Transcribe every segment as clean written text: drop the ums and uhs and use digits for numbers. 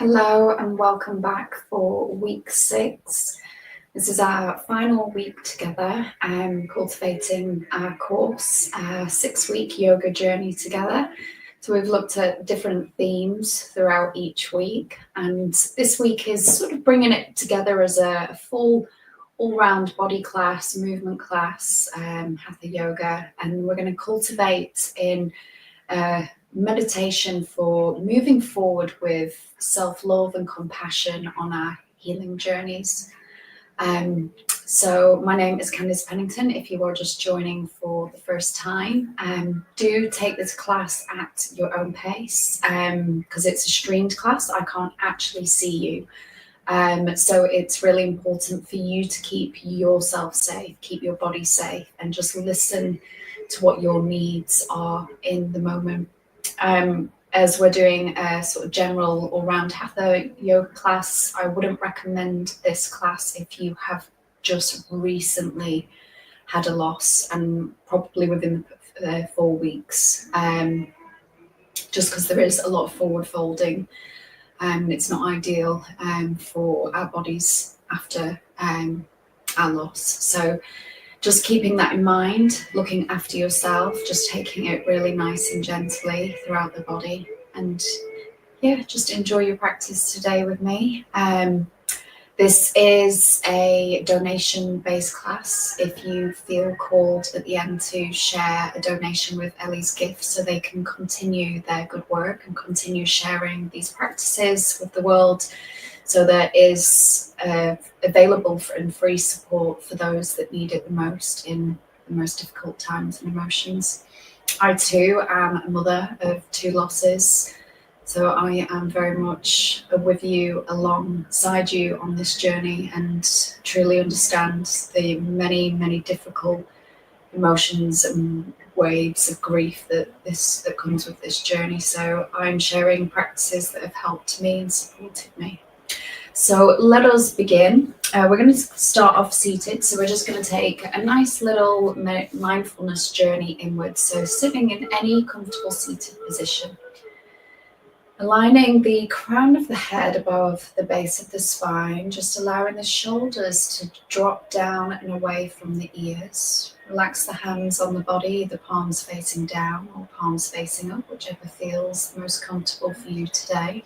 Hello and welcome back for week 6. This is our final week together, cultivating our course, our 6-week yoga journey together. So we've looked at different themes throughout each week, and this week is sort of bringing it together as a full all-round body class, movement class, hatha yoga, and we're going to cultivate in meditation for moving forward with self-love and compassion on our healing journeys. So my name is Candice Pennington. If you are just joining for the first time, do take this class at your own pace because it's a streamed class. I can't actually see you. So it's really important for you to keep yourself safe, keep your body safe, and just listen to what your needs are in the moment. As we're doing a sort of general all-round hatha yoga class, I wouldn't recommend this class if you have just recently had a loss, and probably within 4 weeks, just because there is a lot of forward folding. It's not ideal for our bodies after our loss. So just keeping that in mind, looking after yourself, just taking it really nice and gently throughout the body. And yeah, just enjoy your practice today with me. This is a donation-based class. If you feel called at the end to share a donation with Ellie's Gift so they can continue their good work and continue sharing these practices with the world, so there is available and free support for those that need it the most in the most difficult times and emotions. I too am a mother of 2 losses, so I am very much with you, alongside you on this journey, and truly understand the many, many difficult emotions and waves of grief that comes with this journey. So I'm sharing practices that have helped me and supported me. So let us begin. We're going to start off seated. So we're just going to take a nice little mindfulness journey inwards. So sitting in any comfortable seated position. Aligning the crown of the head above the base of the spine, just allowing the shoulders to drop down and away from the ears. Relax the hands on the body, the palms facing down or palms facing up, whichever feels most comfortable for you today.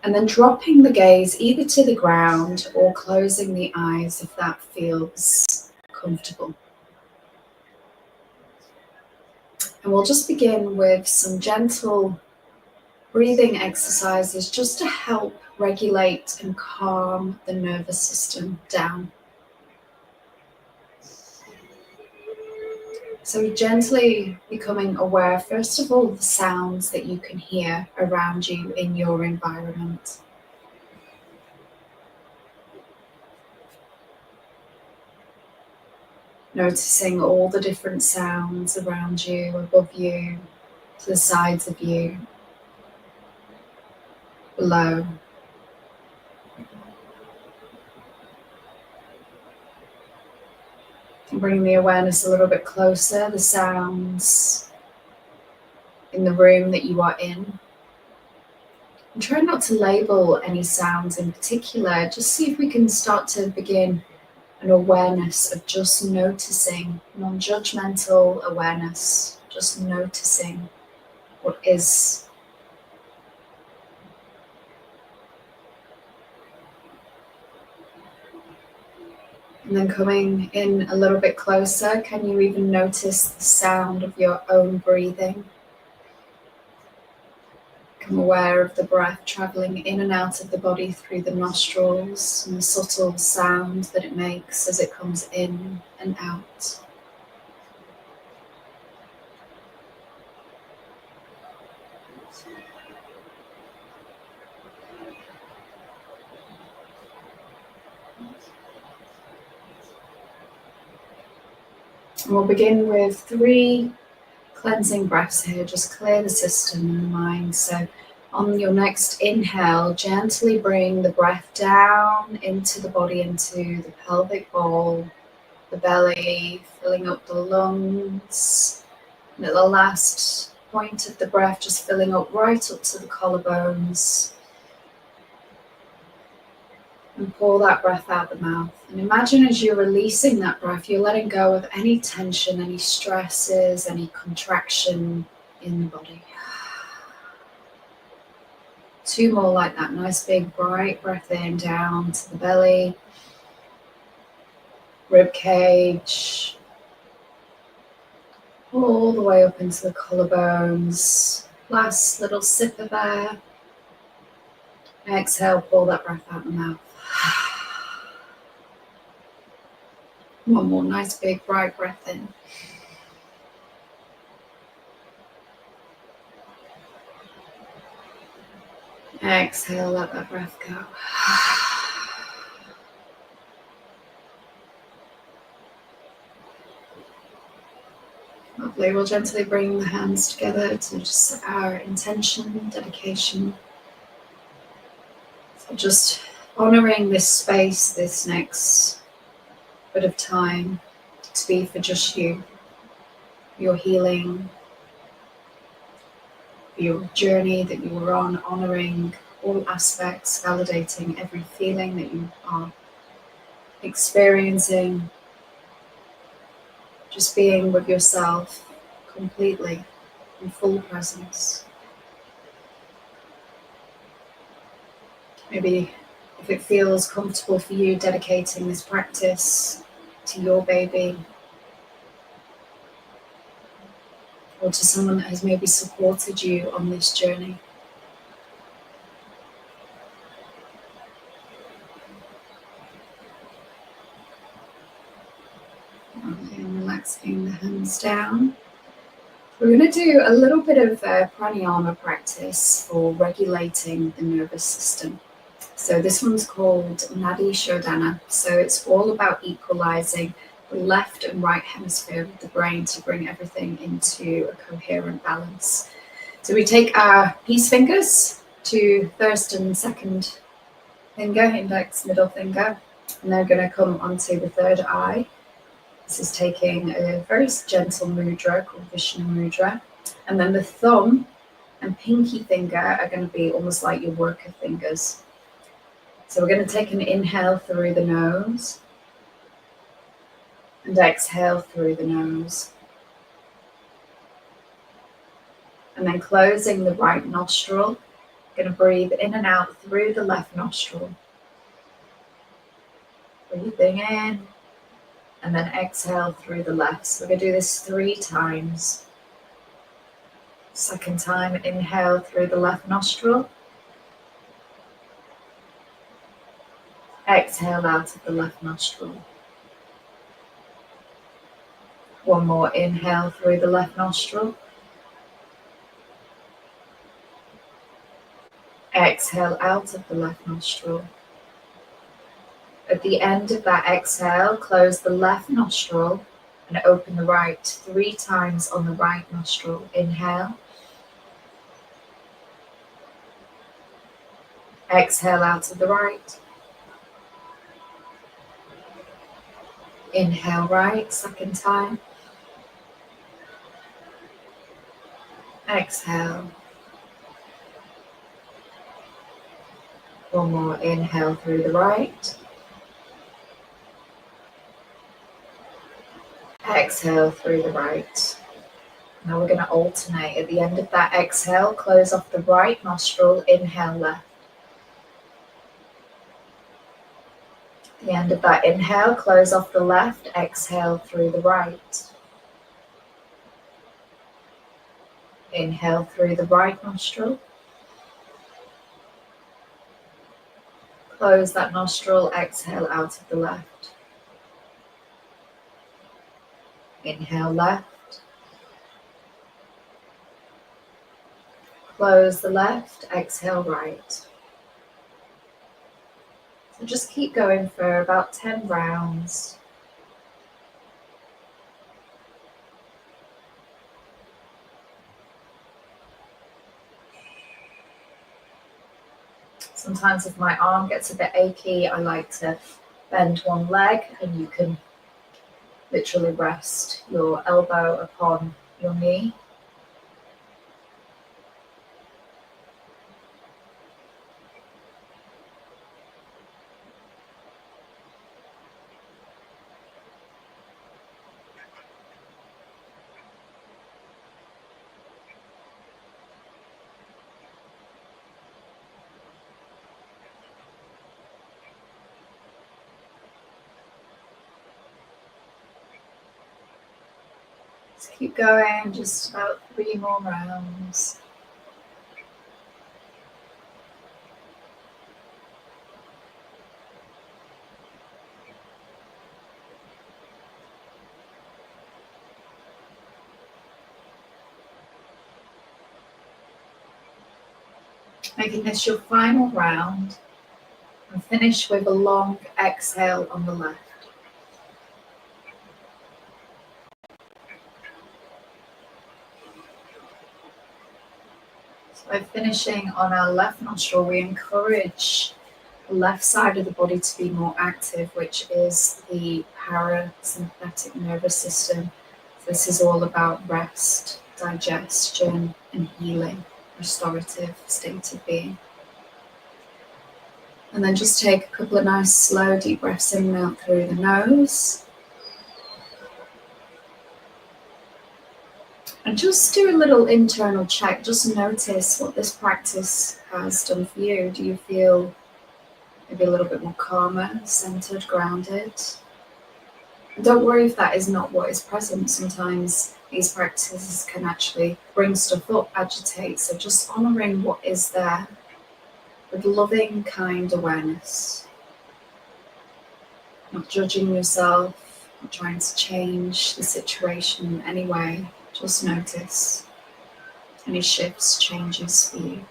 And then dropping the gaze either to the ground or closing the eyes if that feels comfortable. And we'll just begin with some gentle breathing exercises just to help regulate and calm the nervous system down. So gently becoming aware, first of all, of the sounds that you can hear around you in your environment. Noticing all the different sounds around you, above you, to the sides of you, below. And bringing the awareness a little bit closer, the sounds in the room that you are in. And try not to label any sounds in particular, just see if we can start to begin an awareness of just noticing, non-judgmental awareness, just noticing what is. And then coming in a little bit closer, can you even notice the sound of your own breathing? Become aware of the breath traveling in and out of the body through the nostrils and the subtle sound that it makes as it comes in and out. And we'll begin with 3 cleansing breaths here. Just clear the system and the mind. So on your next inhale, gently bring the breath down into the body, into the pelvic bowl, the belly, filling up the lungs. And at the last point of the breath, just filling up right up to the collarbones, And pour that breath out the mouth. And imagine as you're releasing that breath, you're letting go of any tension, any stresses, any contraction in the body. 2 more like that. Nice big bright breath in down to the belly, rib cage, all the way up into the collarbones. Last little sip of air. Exhale, pull that breath out the mouth. One more nice big bright breath in. Exhale, let that breath go. Lovely. We'll gently bring the hands together to just our intention, dedication. So just honoring this space, this next bit of time to be for just you, your healing, your journey that you were on, honoring all aspects, validating every feeling that you are experiencing, just being with yourself completely in full presence. Maybe if it feels comfortable for you, dedicating this practice to your baby or to someone that has maybe supported you on this journey. Okay, and relaxing the hands down. We're going to do a little bit of pranayama practice for regulating the nervous system. So this one's called Nadi Shodhana. So it's all about equalizing the left and right hemisphere of the brain to bring everything into a coherent balance. So we take our peace fingers to first and second finger, index, middle finger, and they're going to come onto the third eye. This is taking a very gentle mudra called Vishnu mudra. And then the thumb and pinky finger are going to be almost like your worker fingers. So we're going to take an inhale through the nose and exhale through the nose. And then closing the right nostril, going to breathe in and out through the left nostril. Breathing in and then exhale through the left. So we're going to do this 3 times. Second time, inhale through the left nostril. Exhale out of the left nostril. One more inhale through the left nostril. Exhale out of the left nostril. At the end of that exhale, close the left nostril and open the right 3 times on the right nostril. Inhale. Exhale out of the right. Inhale right, second time. Exhale. One more inhale through the right. Exhale through the right. Now we're going to alternate. At the end of that exhale, close off the right nostril, inhale left. At the end of that inhale, close off the left, exhale through the right. Inhale through the right nostril. Close that nostril, exhale out of the left. Inhale left. Close the left, exhale right. So just keep going for about 10 rounds. Sometimes if my arm gets a bit achy, I like to bend one leg, and you can literally rest your elbow upon your knee. Keep going, just about 3 more rounds. Making this your final round, and finish with a long exhale on the left. So by finishing on our left nostril, we encourage the left side of the body to be more active, which is the parasympathetic nervous system. So this is all about rest, digestion, and healing, restorative state of being. And then just take a couple of nice slow deep breaths in and out through the nose. And just do a little internal check. Just notice what this practice has done for you. Do you feel maybe a little bit more calmer, centered, grounded? And don't worry if that is not what is present. Sometimes these practices can actually bring stuff up, agitate. So just honoring what is there with loving, kind awareness. Not judging yourself, not trying to change the situation in any way. Just notice any shifts, changes for you.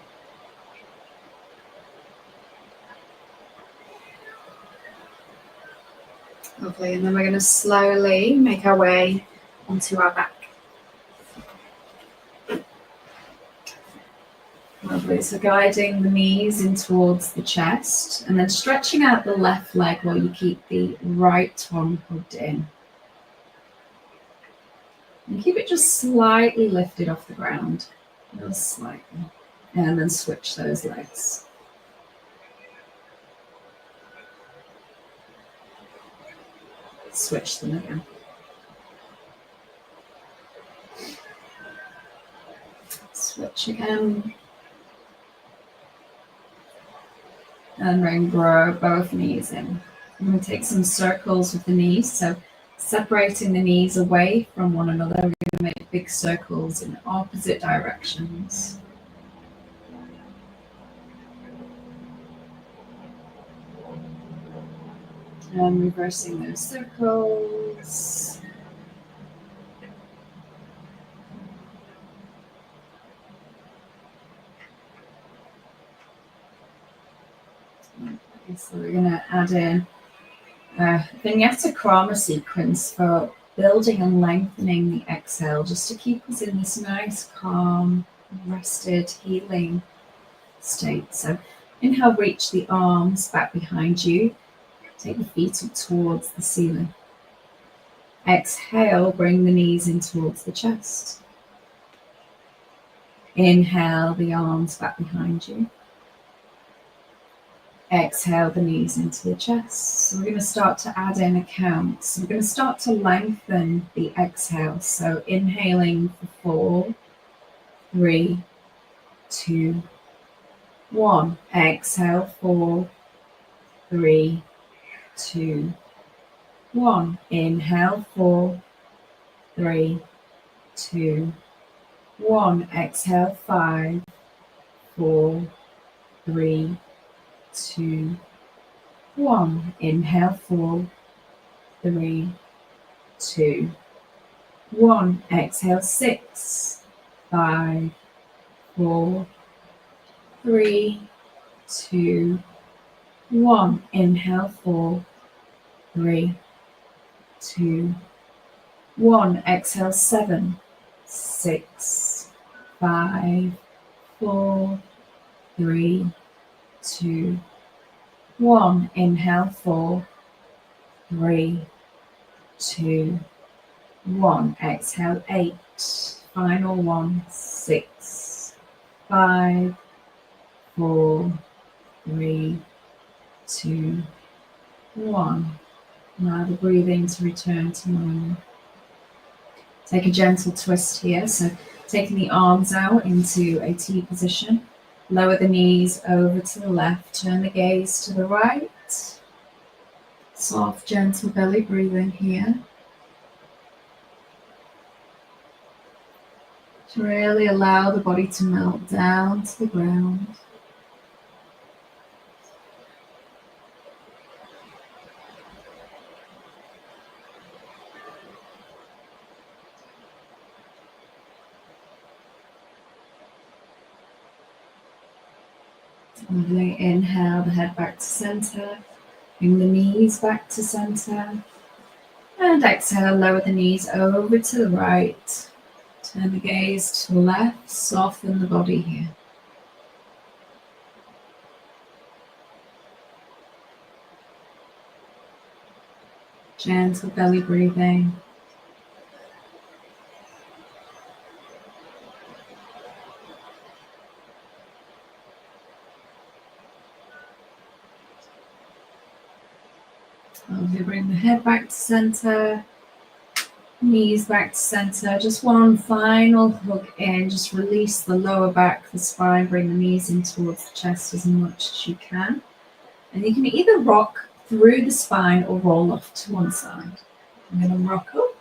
Lovely, and then we're going to slowly make our way onto our back. Lovely, so guiding the knees in towards the chest, and then stretching out the left leg while you keep the right one hugged in. And keep it just slightly lifted off the ground, just slightly, and then switch those legs. Switch them again. Switch again. And then grow both knees in. I'm going to take some circles with the knees, so separating the knees away from one another. We're going to make big circles in opposite directions. And reversing those circles. Okay, so we're going to add in a vignetta krama sequence for building and lengthening the exhale, just to keep us in this nice, calm, rested, healing state. So inhale, reach the arms back behind you. Take the feet up towards the ceiling. Exhale, bring the knees in towards the chest. Inhale, the arms back behind you. Exhale, the knees into the chest. So we're going to start to add in a count. So we're going to start to lengthen the exhale. So inhaling for 4, 3, 2, 1. Exhale, 4, 3, 2, 1. Inhale, 4, 3, 2, 1. Exhale, 5, 4, 3, 2, 1. Inhale, 4, 3, 2, 1. Exhale, 6, 5, 4, 3, 2, 1. Inhale, 4, 3, 2, 1. Exhale, 7, 6, 5, 4, 3, 2, 1. Inhale, 4, 3, 2, 1. Exhale, 8. Final one, 6, 5, 4, 3, 2, 1. Allow the breathing to return to normal. Take a gentle twist here. So taking the arms out into a T position. Lower the knees over to the left. Turn the gaze to the right. Soft, gentle belly breathing here. To really allow the body to melt down to the ground. Lovely. Inhale the head back to center. Bring the knees back to center. And exhale, lower the knees over to the right. Turn the gaze to the left. Soften the body here. Gentle belly breathing. Slowly bring the head back to center. Knees back to center. Just one final hug in. Just release the lower back, the spine. Bring the knees in towards the chest as much as you can. And you can either rock through the spine or roll off to one side. I'm going to rock up.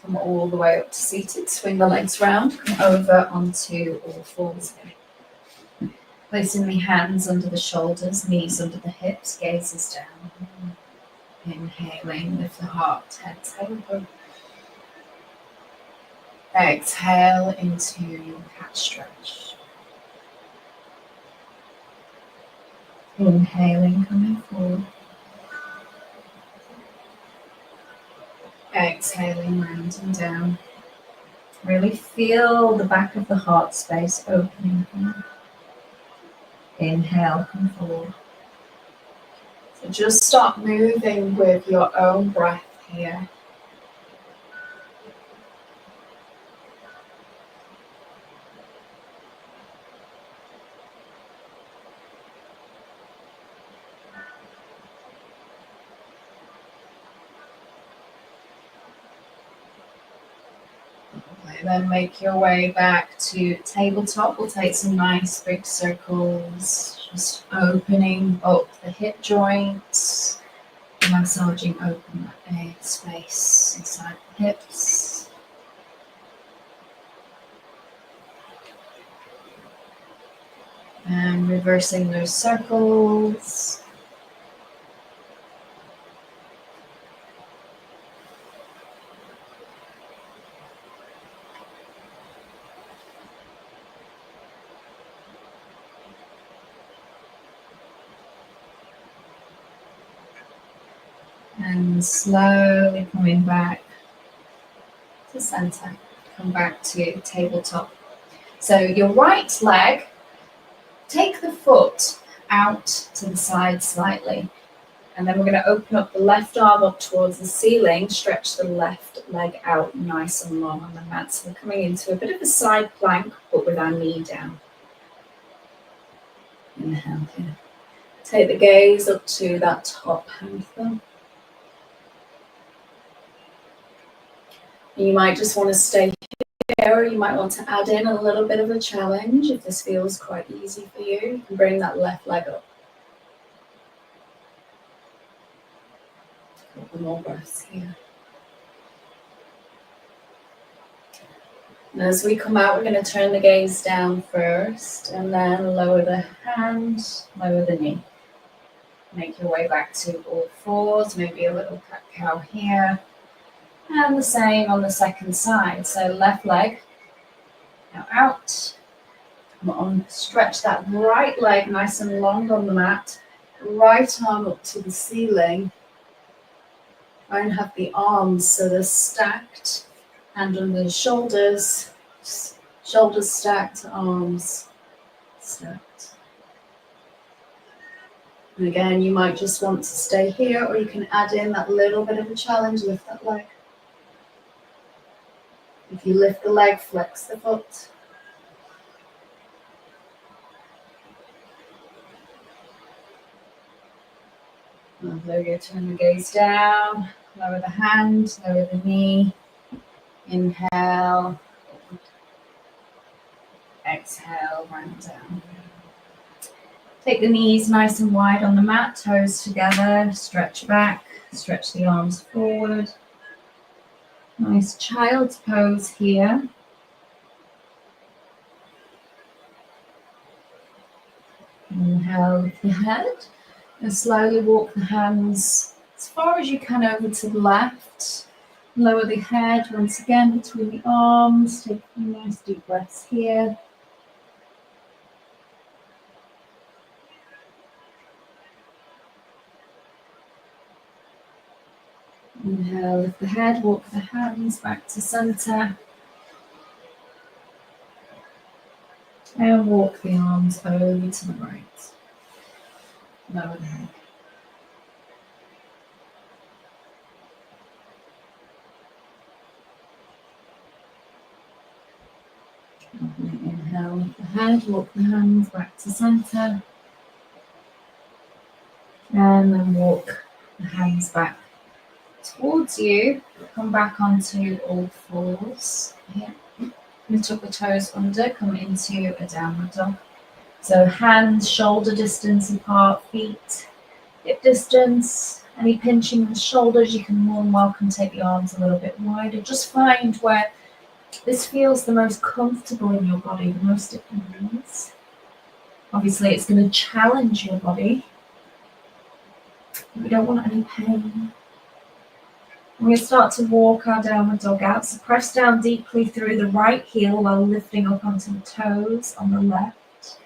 Come all the way up to seated. Swing the legs round. Come over onto all fours here. Placing the hands under the shoulders, knees under the hips, gazes down. Inhaling, lift the heart, head, tailbone. Exhale into cat stretch. Inhaling, coming forward. Exhaling, rounding down. Really feel the back of the heart space opening here. Inhale, come forward. So just start moving with your own breath here. Then make your way back to tabletop. We'll take some nice big circles, just opening up the hip joints, massaging open that space inside the hips. And reversing those circles. And slowly coming back to center. Come back to tabletop. So your right leg, take the foot out to the side slightly. And then we're going to open up the left arm up towards the ceiling, stretch the left leg out nice and long on the mat. So we're coming into a bit of a side plank, but with our knee down. Inhale here. Take the gaze up to that top hand thumb. You might just want to stay here, or you might want to add in a little bit of a challenge. If this feels quite easy for you, you can bring that left leg up. A couple more breaths here. And as we come out, we're going to turn the gaze down first, and then lower the hand, lower the knee. Make your way back to all fours, maybe a little cat-cow here. And the same on the second side. So left leg, now out. Come on, stretch that right leg nice and long on the mat. Right arm up to the ceiling. Try and have the arms so they're stacked. Hand under the shoulders. Shoulders stacked, arms stacked. And again, you might just want to stay here, or you can add in that little bit of a challenge, lift that leg. If you lift the leg, flex the foot. Lovely. Turn the gaze down. Lower the hand, lower the knee. Inhale. Exhale, round down. Take the knees nice and wide on the mat, toes together. Stretch back, stretch the arms forward. Nice child's pose here. Inhale with the head and slowly walk the hands as far as you can over to the left. Lower the head once again between the arms. Take a few nice deep breaths here. Inhale, lift the head, walk the hands back to center. And walk the arms over to the right. Lower the head. Inhale, lift the head, walk the hands back to center. And then walk the hands back towards you. Come back onto all fours. Here. Lift up the toes under, come into a downward dog. So hands shoulder distance apart, feet hip distance. Any pinching of the shoulders, you can more than welcome take the arms a little bit wider. Just find where this feels the most comfortable in your body, the most at ease. Obviously, it's going to challenge your body. We don't want any pain. We're going to start to walk our downward dog out. So press down deeply through the right heel while lifting up onto the toes on the left.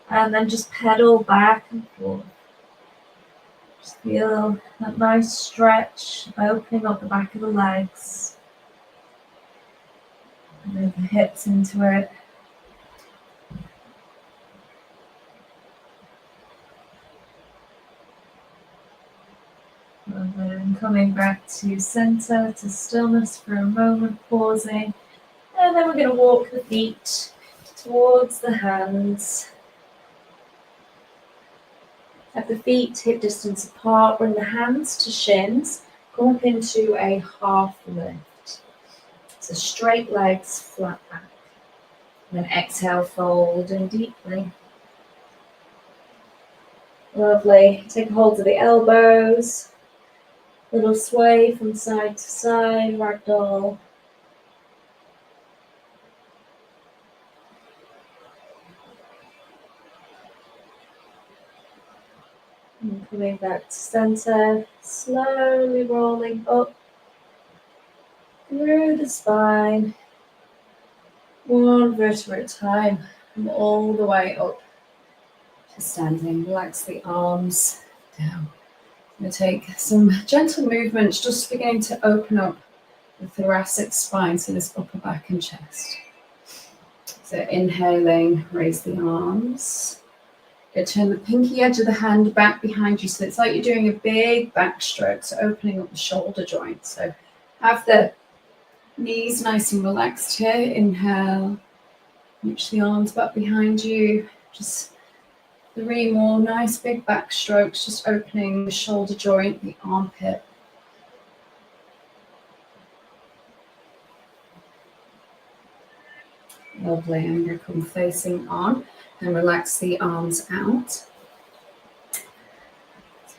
And then just pedal back and forth. Just feel that nice stretch, opening up the back of the legs. Move the hips into it. And then coming back to center, to stillness for a moment, pausing. And then we're going to walk the feet towards the hands. Have the feet hip distance apart, bring the hands to shins, come up into a half lift. So straight legs, flat back. And then exhale, fold in deeply. Lovely. Take a hold of the elbows. Little sway from side to side, ragdoll. And coming back to center, slowly rolling up through the spine. One vertebra at a time, and all the way up to standing. Relax the arms down. I'm going to take some gentle movements, just beginning to open up the thoracic spine, so this upper back and chest. So inhaling, raise the arms. Go turn the pinky edge of the hand back behind you, so it's like you're doing a big backstroke, so opening up the shoulder joint. So have the knees nice and relaxed here. Inhale, reach the arms back behind you. Just 3 more nice big back strokes, just opening the shoulder joint, the armpit. Lovely, and you come facing on and relax the arms out. So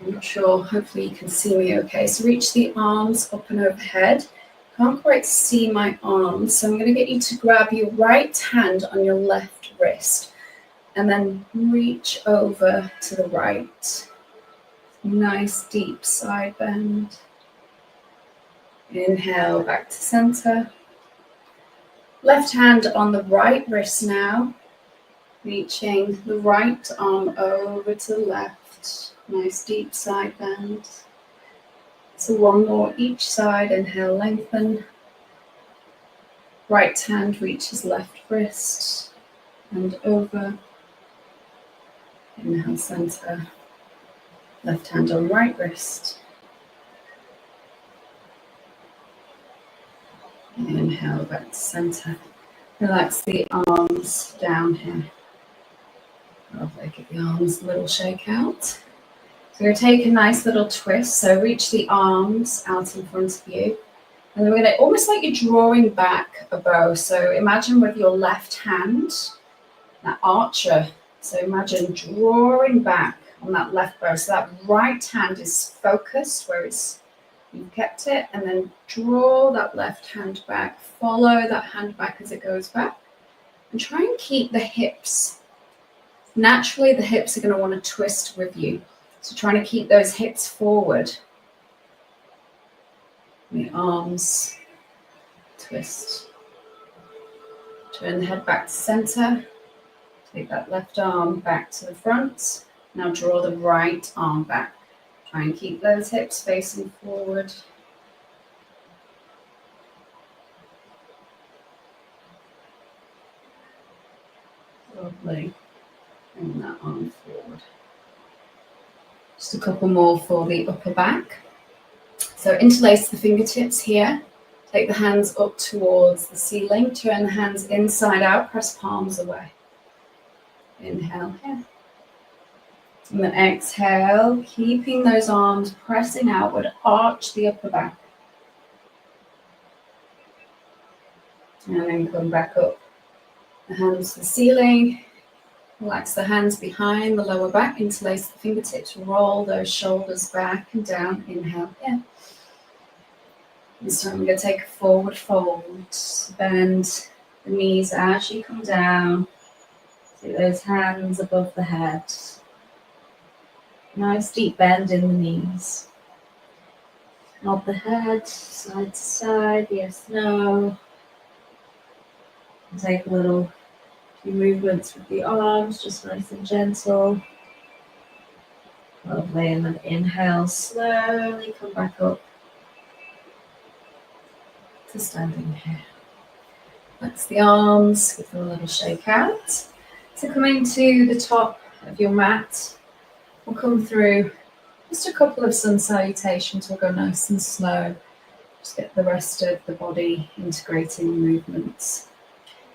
I'm not sure, hopefully you can see me okay. So reach the arms up and overhead. Can't quite see my arms, so I'm going to get you to grab your right hand on your left wrist and then reach over to the right. Nice deep side bend. Inhale, back to center. Left hand on the right wrist now, reaching the right arm over to the left. Nice deep side bend. So 1 more each side. Inhale, lengthen. Right hand reaches left wrist and over. Inhale, center. Left hand on right wrist. Inhale, back to center. Relax the arms down here. Lovely, give the arms a little shake out. So we're going to take a nice little twist. So reach the arms out in front of you. And then we're going to, almost like you're drawing back a bow. So imagine with your left hand, that archer. So imagine drawing back on that left bow. So that right hand is focused where it's You've kept it, and then draw that left hand back. Follow that hand back as it goes back. And try and keep the hips. Naturally, the hips are going to want to twist with you. So trying to keep those hips forward. The arms twist. Turn the head back to center. Take that left arm back to the front. Now draw the right arm back. Try and keep those hips facing forward. Lovely. Bring that arm forward. Just a couple more for the upper back. So interlace the fingertips here. Take the hands up towards the ceiling. Turn the hands inside out. Press palms away. Inhale here. And then exhale, keeping those arms pressing outward. Arch the upper back. And then come back up. The hands to the ceiling. Relax the hands behind the lower back. Interlace the fingertips. Roll those shoulders back and down. Inhale here. This time we're going to take a forward fold. Bend the knees as you come down. See those hands above the head. Nice deep bend in the knees. Nod the head side to side. Yes, no. And take a little few movements with the arms, just nice and gentle. Lovely. And then inhale, slowly come back up to standing here. Flex the arms, give them a little shake out. So coming to the top of your mat, we'll come through just a couple of sun salutations. We'll go nice and slow. Just get the rest of the body integrating movements.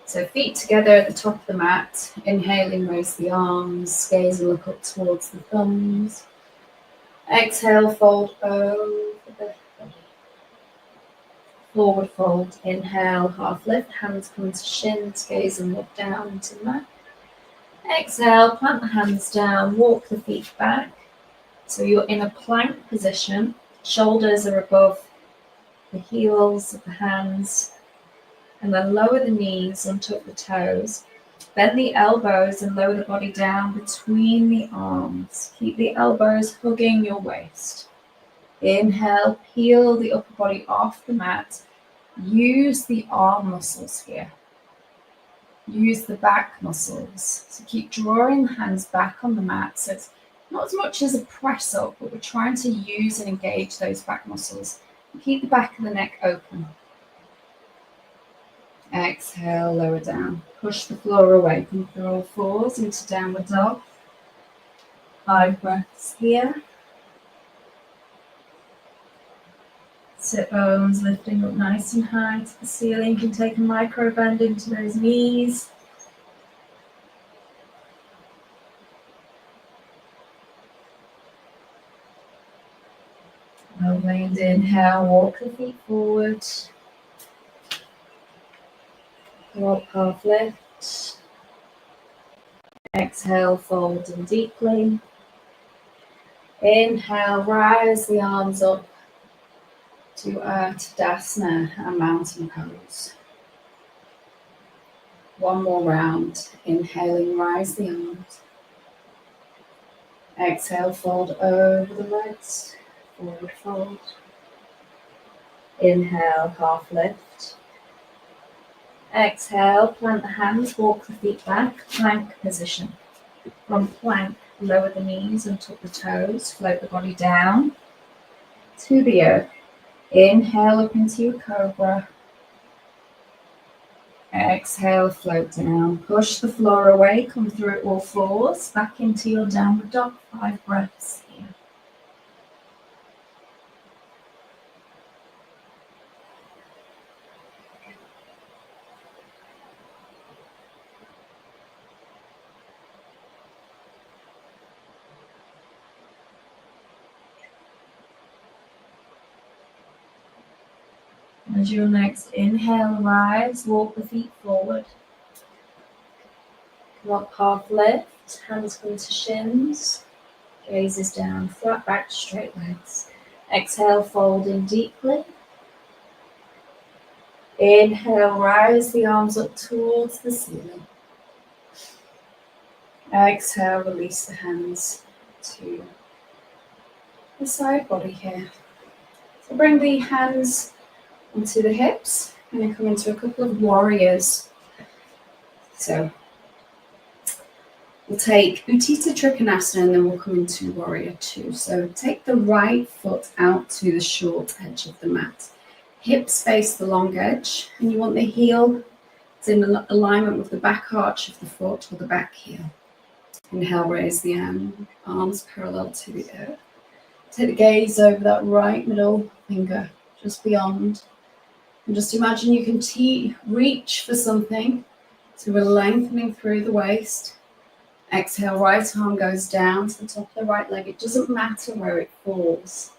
So feet together at the top of the mat. Inhaling, raise the arms, gaze and look up towards the thumbs. Exhale, fold over the body. Forward fold, inhale, half lift, hands come to shins, gaze and look down into the mat. Exhale, plant the hands down, walk the feet back. So you're in a plank position, shoulders are above the heels of the hands, and then lower the knees onto the toes. Bend the elbows and lower the body down between the arms. Keep the elbows hugging your waist. Inhale, peel the upper body off the mat. Use the arm muscles here. Use the back muscles. So keep drawing the hands back on the mat. So it's not as much as a press up, but we're trying to use and engage those back muscles. Keep the back of the neck open. Exhale, lower down. Push the floor away. Come through all fours into downward dog. 5 breaths here. Sit bones lifting up nice and high to the ceiling. You can take a micro bend into those knees. Lovely, and inhale, walk the feet forward. Go up, half lift. Exhale, fold in deeply. Inhale, rise the arms up to Tadasana and mountain pose. One more round. Inhaling, rise the arms. Exhale, fold over the legs. Forward fold. Inhale, half lift. Exhale, plant the hands, walk the feet back, plank position. From plank, lower the knees and tuck the toes, float the body down to the earth. Inhale up into your cobra. Exhale, float down. Push the floor away, come through all fours, back into your downward dog. 5 breaths here. As your next inhale, rise, walk the feet forward. Rock half lift, hands come to shins, gaze is down, flat back, straight legs. Exhale, fold in deeply. Inhale, rise the arms up towards the ceiling. Exhale, release the hands to the side body here. So bring the hands onto the hips and then come into a couple of warriors. So we'll take Utthita Trikonasana and then we'll come into Warrior 2. So take the right foot out to the short edge of the mat. Hips face the long edge, and you want the heel in alignment with the back arch of the foot or the back heel. Inhale, raise the arms parallel to the earth. Take the gaze over that right middle finger, just beyond. And just imagine you can reach for something, so we're lengthening through the waist. Exhale, right arm goes down to the top of the right leg. It doesn't matter where it falls.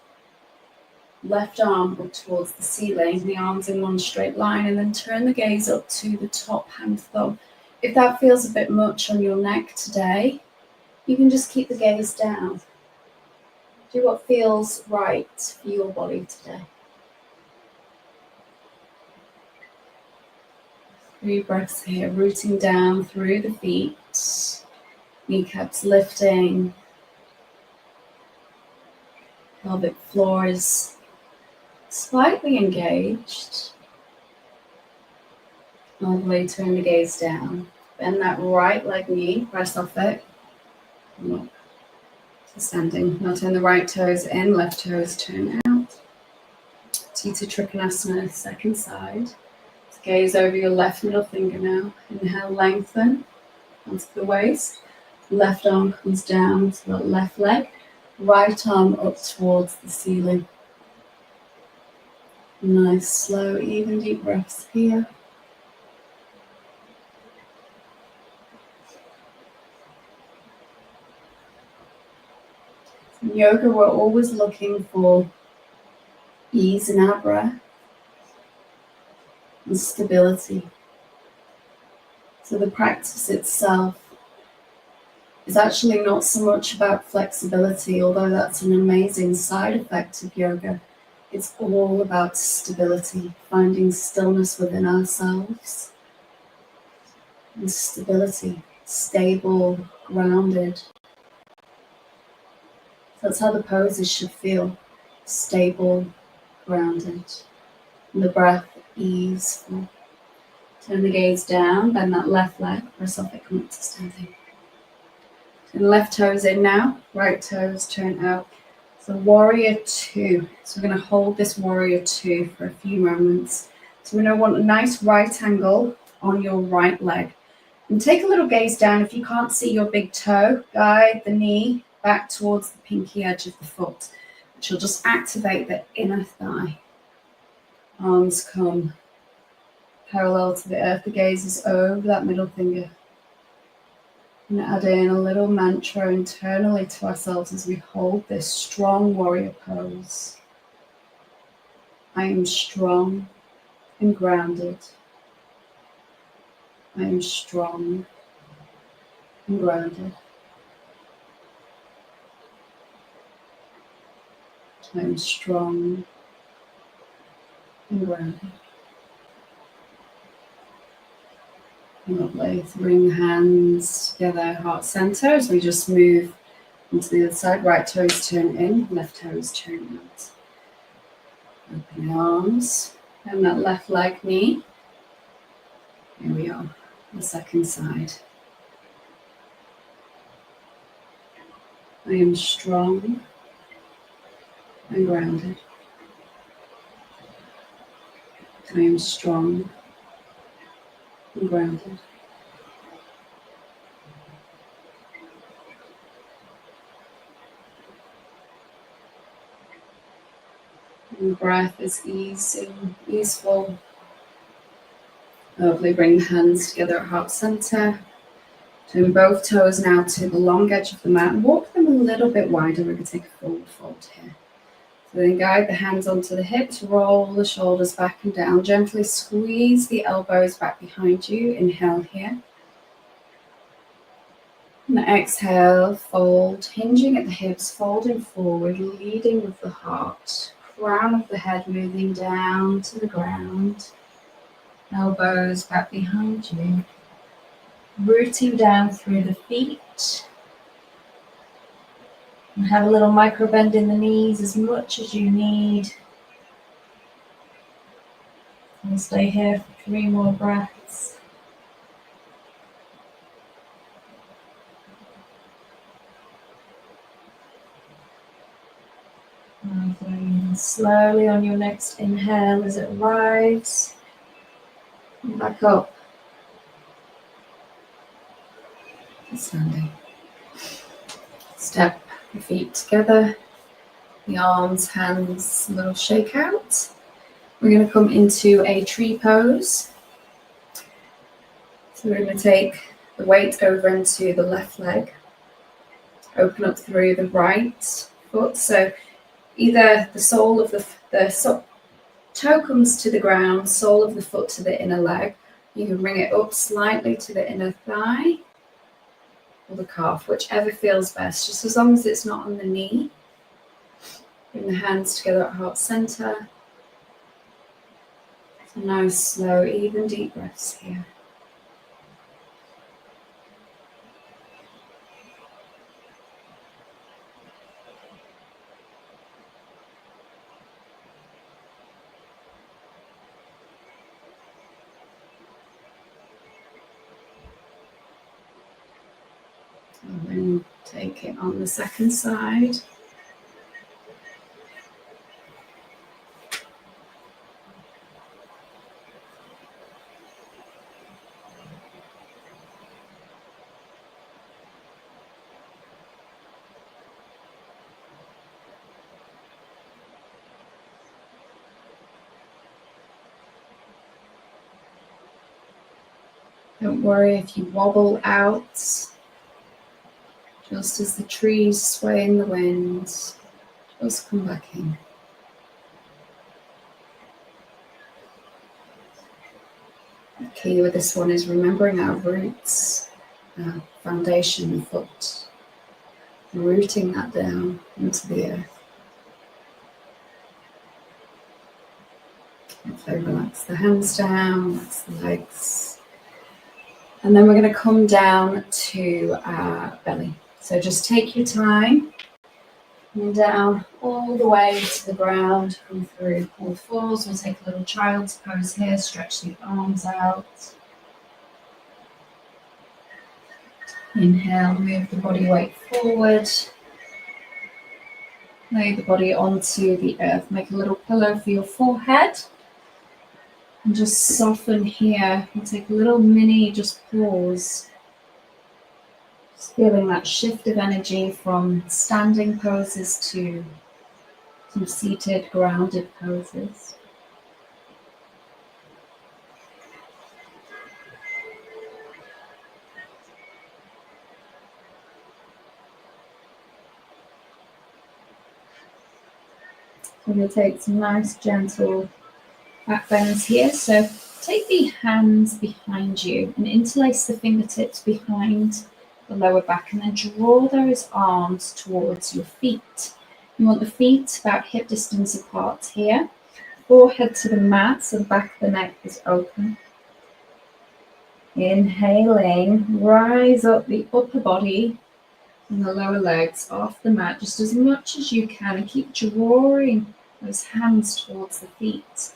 Left arm up towards the ceiling, the arms in one straight line, and then turn the gaze up to the top hand thumb. If that feels a bit much on your neck today, you can just keep the gaze down. Do what feels right for your body today. 3 breaths here, rooting down through the feet, kneecaps lifting, pelvic floor is slightly engaged. Lovely, turn the gaze down. Bend that right leg knee, press off it. Up to standing. Now turn the right toes in, left toes turn out. Utthita Trikonasana, second side. Gaze over your left middle finger now. Inhale, lengthen onto the waist. Left arm comes down to the left leg. Right arm up towards the ceiling. Nice, slow, even deep breaths here. In yoga, we're always looking for ease in our breath and stability. So the practice itself is actually not so much about flexibility, although that's an amazing side effect of yoga. It's all about stability, finding stillness within ourselves. And stability, stable, grounded. That's how the poses should feel. Stable, grounded. And the breath, easeful. Turn the gaze down, bend that left leg, press off it, come up to standing. Turn the left toes in now, right toes turn out. So Warrior 2. So we're going to hold this Warrior 2 for a few moments. So we're going to want a nice right angle on your right leg. And take a little gaze down. If you can't see your big toe, guide the knee back towards the pinky edge of the foot, which will just activate the inner thigh. Arms come parallel to the earth. The gaze is over that middle finger. And add in a little mantra internally to ourselves as we hold this strong warrior pose. I am strong and grounded. I am strong and grounded. I am strong and grounded. Lovely. So bring the hands together, heart center, as we just move onto the other side. Right toes turn in, left toes turn out. Open the arms, and that left leg knee. Here we are, the second side. I am strong and grounded. I am strong and grounded. And the breath is easeful. Lovely. Bring the hands together at heart center. Turn both toes now to the long edge of the mat and walk them a little bit wider. We're going to take a forward fold here. So then guide the hands onto the hips, roll the shoulders back and down. Gently squeeze the elbows back behind you. Inhale here. And exhale, fold, hinging at the hips, folding forward, leading with the heart. Crown of the head moving down to the ground. Elbows back behind you. Rooting down through the feet. And have a little micro bend in the knees as much as you need. And stay here for 3 more breaths. And slowly on your next inhale as it arrives. And back up. Standing. Step the feet together. The arms, hands, a little shake out. We're going to come into a tree pose. So we're going to take the weight over into the left leg. Open up through the right foot. So either the sole of the toe comes to the ground, sole of the foot to the inner leg. You can bring it up slightly to the inner thigh or the calf, whichever feels best, just as long as it's not on the knee. Bring the hands together at heart center. Nice, slow, even deep breaths here. And then take it on the second side. Don't worry if you wobble out, just as the trees sway in the wind, just come back in. The key with this one is remembering our roots, our foundation, the foot, rooting that down into the earth. So relax the hands down, relax the legs. And then we're going to come down to our belly. So just take your time. And down all the way to the ground, come through all fours. We'll take a little child's pose here, stretch the arms out. Inhale, move the body weight forward. Lay the body onto the earth. Make a little pillow for your forehead. And just soften here. We'll take a little mini, just pause. Just feeling that shift of energy from standing poses to some seated, grounded poses. I'm going to take some nice, gentle back bends here. So take the hands behind you and interlace the fingertips behind the lower back, and then draw those arms towards your feet. You want the feet about hip distance apart here. Forehead to the mat, so the back of the neck is open. Inhaling, rise up the upper body and the lower legs off the mat just as much as you can, and keep drawing those hands towards the feet.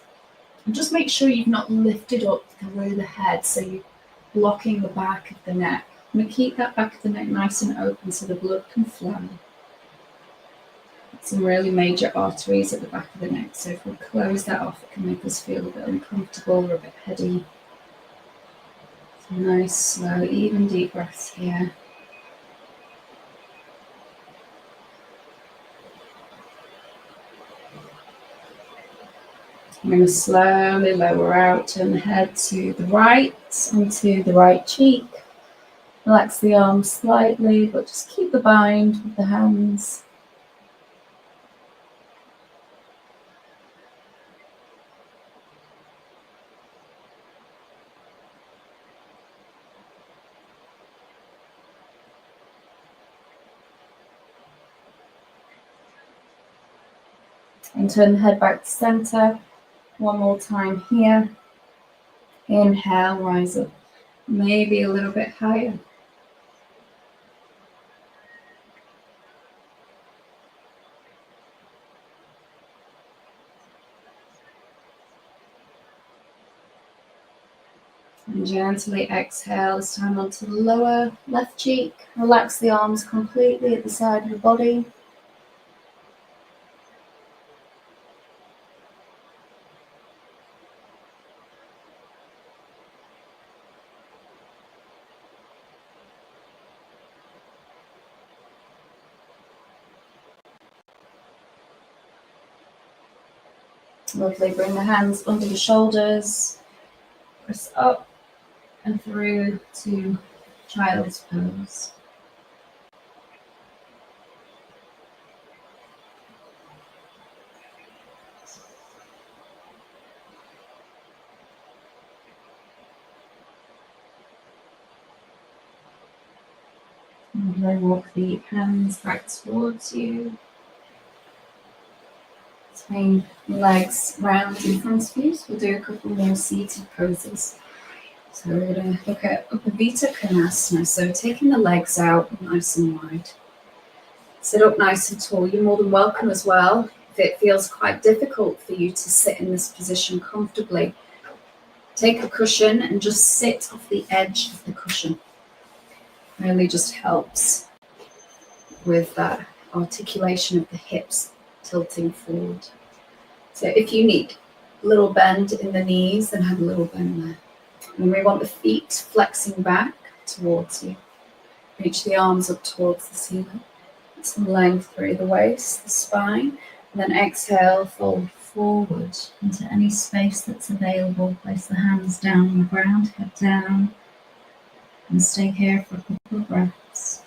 And just make sure you've not lifted up through the head, so you're blocking the back of the neck. I'm going to keep that back of the neck nice and open so the blood can flow. Some really major arteries at the back of the neck, so if we close that off, it can make us feel a bit uncomfortable or a bit heady. Some nice, slow, even deep breaths here. I'm going to slowly lower out, turn the head to the right, onto the right cheek. Relax the arms slightly, but just keep the bind with the hands. And turn the head back to center. One more time here. Inhale, rise up. Maybe a little bit higher. And gently exhale, this time onto the lower left cheek. Relax the arms completely at the side of the body. Lovely, bring the hands under the shoulders, press up and through to child's pose. And then walk the hands back towards you. Swing legs round in front of you. So we'll do a couple more seated poses. So we're going to look at Upavita Konasana. So taking the legs out nice and wide. Sit up nice and tall. You're more than welcome as well. If it feels quite difficult for you to sit in this position comfortably, take a cushion and just sit off the edge of the cushion. Really just helps with that articulation of the hips tilting forward. So if you need a little bend in the knees, then have a little bend there. And we want the feet flexing back towards you. Reach the arms up towards the ceiling. Get some length through the waist, the spine. And then exhale, fold forward into any space that's available. Place the hands down on the ground, head down. And stay here for a couple of breaths.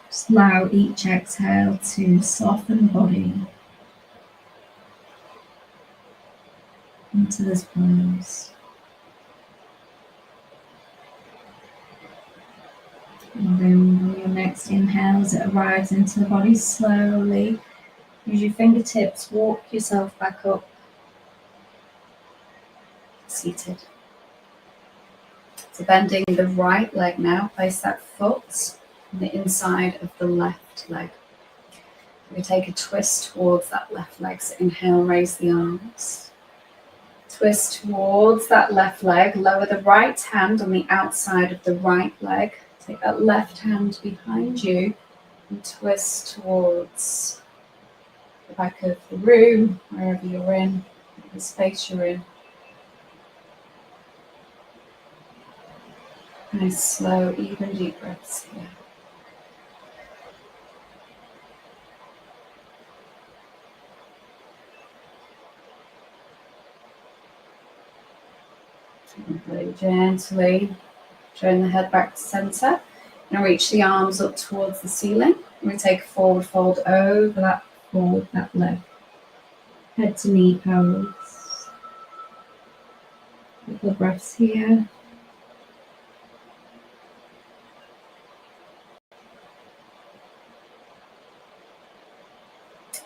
Just allow each exhale to soften the body into this pose. And then on your next inhale, as it arrives into the body slowly, use your fingertips, walk yourself back up, seated. So bending the right leg now, place that foot on the inside of the left leg. We take a twist towards that left leg, so inhale, raise the arms. Twist towards that left leg, lower the right hand on the outside of the right leg. Take that left hand behind you and twist towards the back of the room, wherever you're in, the space you're in. Nice, slow, even deep breaths here. And very gently turn the head back to center. And reach the arms up towards the ceiling. And we take a forward fold over that forward, that leg. Head to knee pose. Couple of breaths here.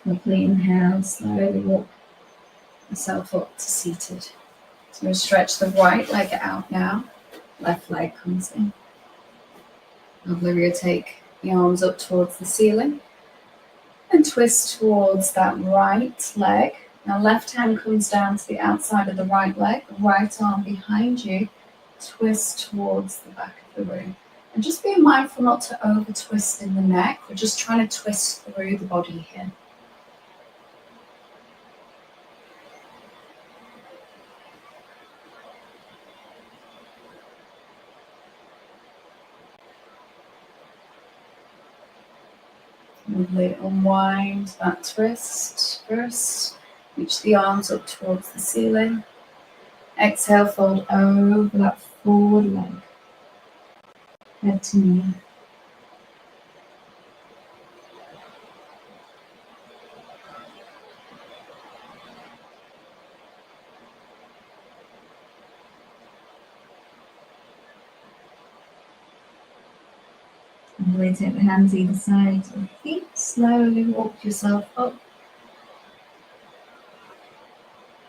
Lovely, inhale, slowly walk yourself up to seated. So we stretch the right leg out now. Left leg comes in. Lovely, we'll take the arms up towards the ceiling and twist towards that right leg. Now left hand comes down to the outside of the right leg, right arm behind you, twist towards the back of the room. And just be mindful not to over twist in the neck. We're just trying to twist through the body here. Lovely, unwind that twist first. Reach the arms up towards the ceiling. Exhale, fold over that forward leg. Head to knee. And really take the hands either side of the feet. Slowly walk yourself up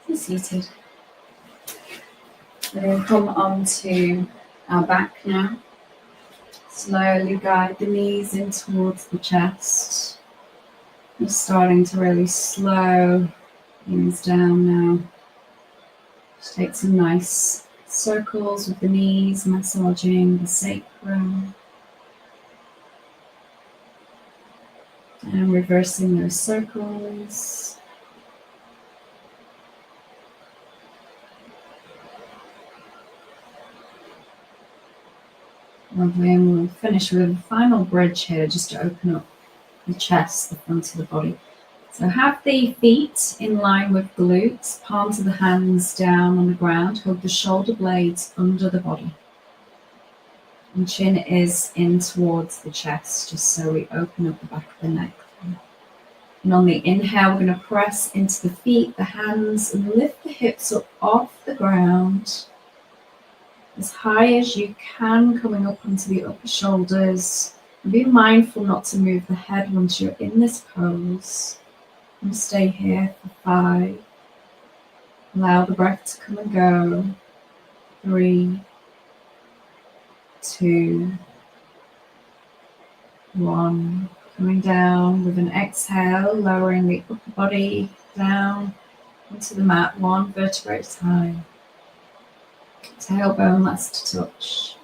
to seated. We're going to come onto our back now. Slowly guide the knees in towards the chest. We're starting to really slow things down now. Just take some nice circles with the knees, massaging the sacrum. And reversing those circles. Lovely, and we'll finish with a final bridge here, just to open up the chest, the front of the body. So have the feet in line with glutes, palms of the hands down on the ground, hug the shoulder blades under the body. And chin is in towards the chest, just so we open up the back of the neck. And on the inhale, we're going to press into the feet, the hands, and lift the hips up off the ground. As high as you can, coming up onto the upper shoulders. And be mindful not to move the head once you're in this pose. And stay here for 5. Allow the breath to come and go. 3, 2, 1. Coming down with an exhale, lowering the upper body down onto the mat, 1 vertebra at a time. Tailbone last to touch.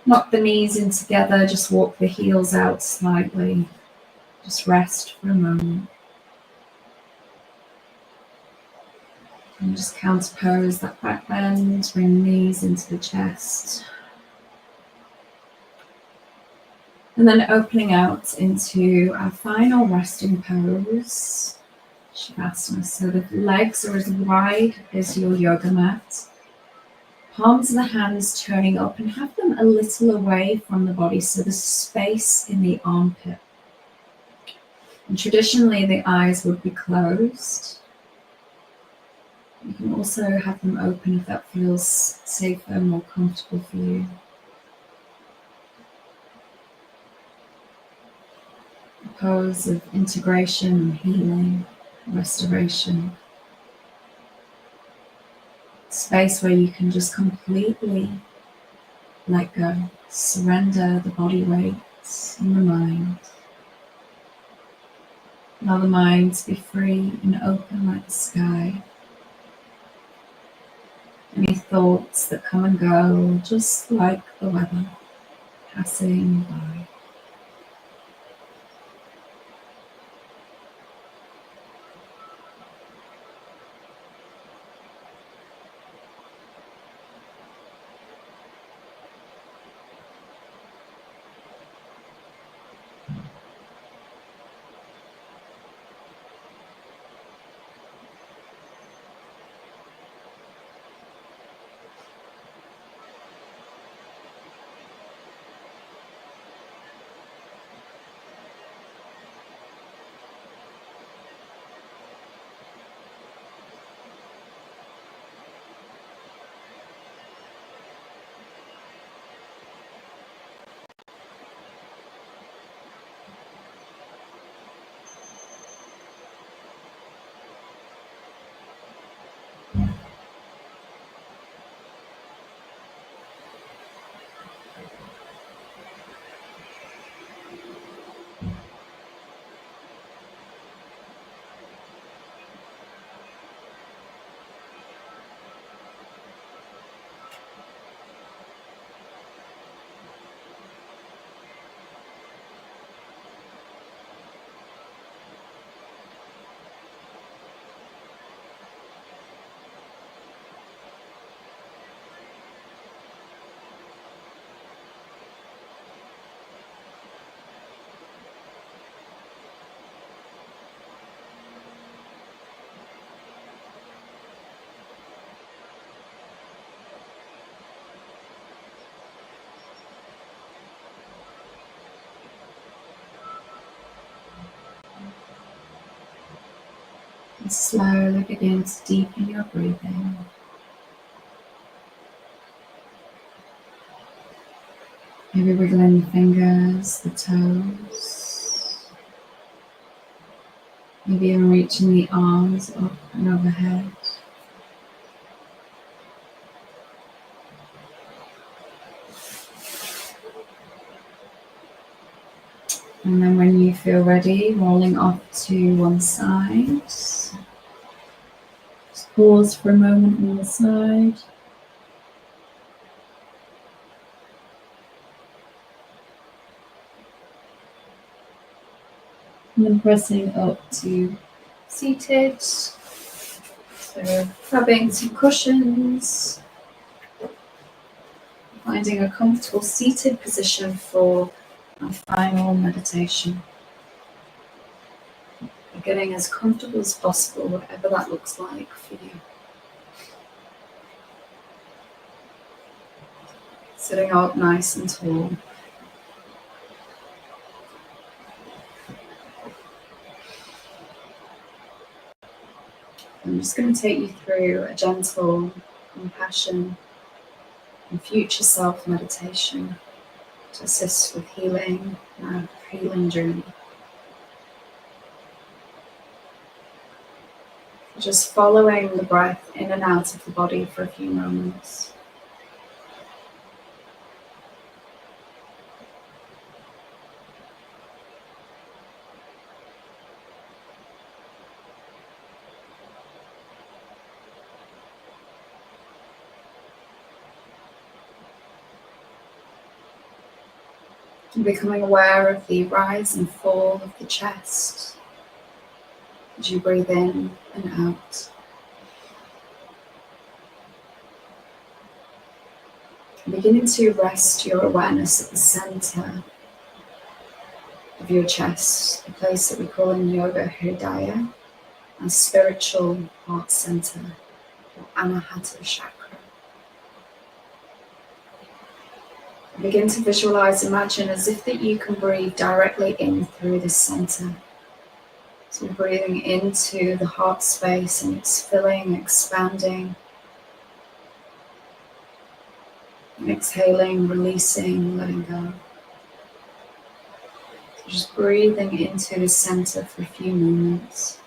Knock the knees in together, just walk the heels out slightly. Just rest for a moment. And just counterpose that back bend, bring the knees into the chest. And then opening out into our final resting pose, Shavasana. So the legs are as wide as your yoga mat. Palms of the hands turning up and have them a little away from the body, so there's space in the armpit. And traditionally the eyes would be closed. You can also have them open if that feels safer and more comfortable for you. A pose of integration and healing, restoration. Space where you can just completely let go, surrender the body weight and the mind. Allow the mind to be free and open like the sky. Any thoughts that come and go, just like the weather, passing by. And slowly begin to deepen your breathing. Maybe wiggling the fingers, the toes. Maybe even reaching the arms up and overhead. And then when you feel ready, rolling off to one side. Just pause for a moment on the side. And then pressing up to seated. So grabbing some cushions. Finding a comfortable seated position for my final meditation. Getting as comfortable as possible, whatever that looks like for you. Sitting up nice and tall. I'm just going to take you through a gentle compassion and future self meditation to assist with healing, our healing journey. Just following the breath in and out of the body for a few moments. And becoming aware of the rise and fall of the chest as you breathe in and out. Beginning to rest your awareness at the center of your chest, the place that we call in yoga Hridaya, our spiritual heart center, or Anahata chakra. Begin to visualize, imagine as if that you can breathe directly in through the center. So you're breathing into the heart space and it's filling, expanding. And exhaling, releasing, letting go. So just breathing into the center for a few moments.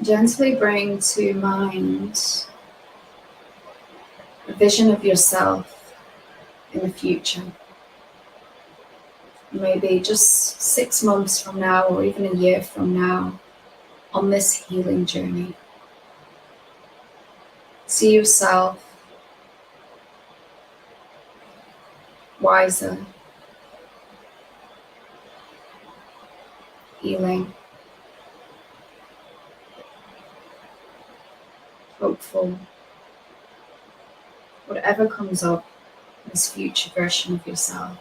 Gently bring to mind a vision of yourself in the future. Maybe just 6 months from now or even a year from now on this healing journey. See yourself wiser, healing, hopeful, whatever comes up in this future version of yourself.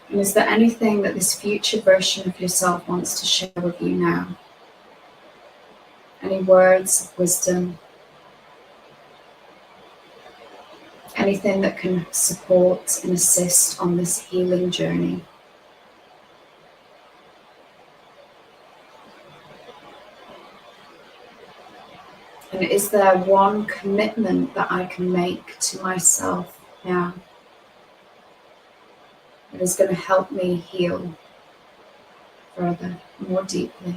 And is there anything that this future version of yourself wants to share with you now? Any words of wisdom? Anything that can support and assist on this healing journey? And is there one commitment that I can make to myself now that is going to help me heal further, more deeply?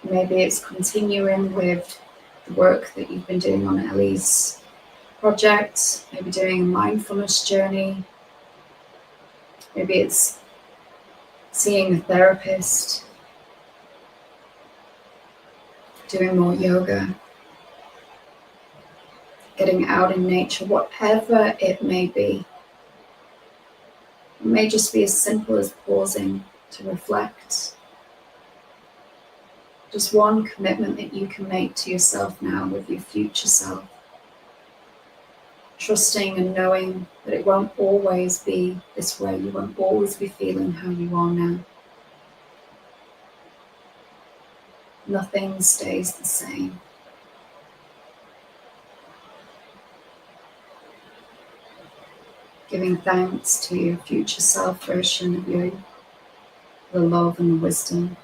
Maybe it's continuing with the work that you've been doing on Ellie's project, maybe doing a mindfulness journey. Maybe it's seeing a therapist, doing more yoga, getting out in nature, whatever it may be. It may just be as simple as pausing to reflect, Just one commitment that you can make to yourself now with your future self. Trusting and knowing that it won't always be this way. You won't always be feeling how you are now. Nothing stays the same. Giving thanks to your future self version of you, the love and the wisdom.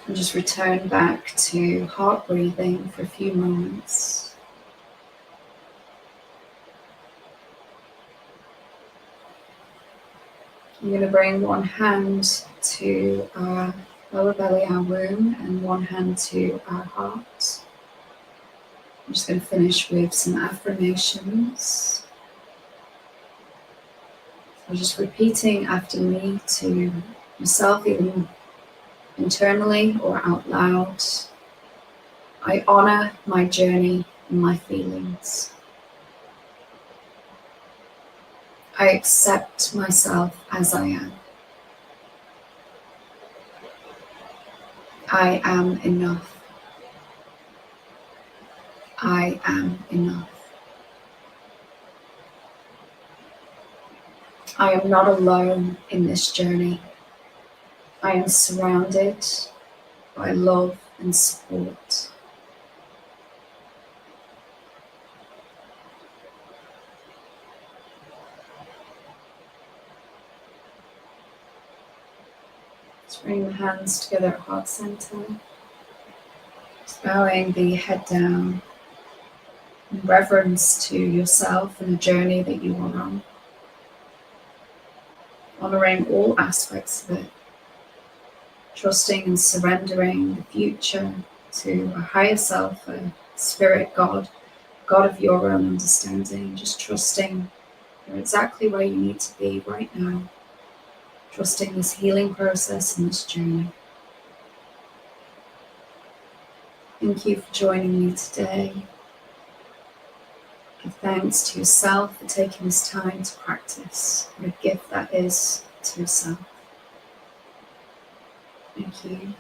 And just return back to heart breathing for a few moments. I'm going to bring one hand to our lower belly, our womb, and one hand to our heart. I'm just going to finish with some affirmations. So just repeating after me to yourself, either internally or out loud. I honor my journey and my feelings. I accept myself as I am. I am enough. I am enough. I am not alone in this journey. I am surrounded by love and support. Just bring the hands together at heart center. Just bowing the head down in reverence to yourself and the journey that you are on. Honoring all aspects of it. Trusting and surrendering the future to a higher self, a spirit, God of your own understanding. Just trusting you're exactly where you need to be right now. Trusting this healing process and this journey. Thank you for joining me today. Give thanks to yourself for taking this time to practice. What a gift that is to yourself. Thank you.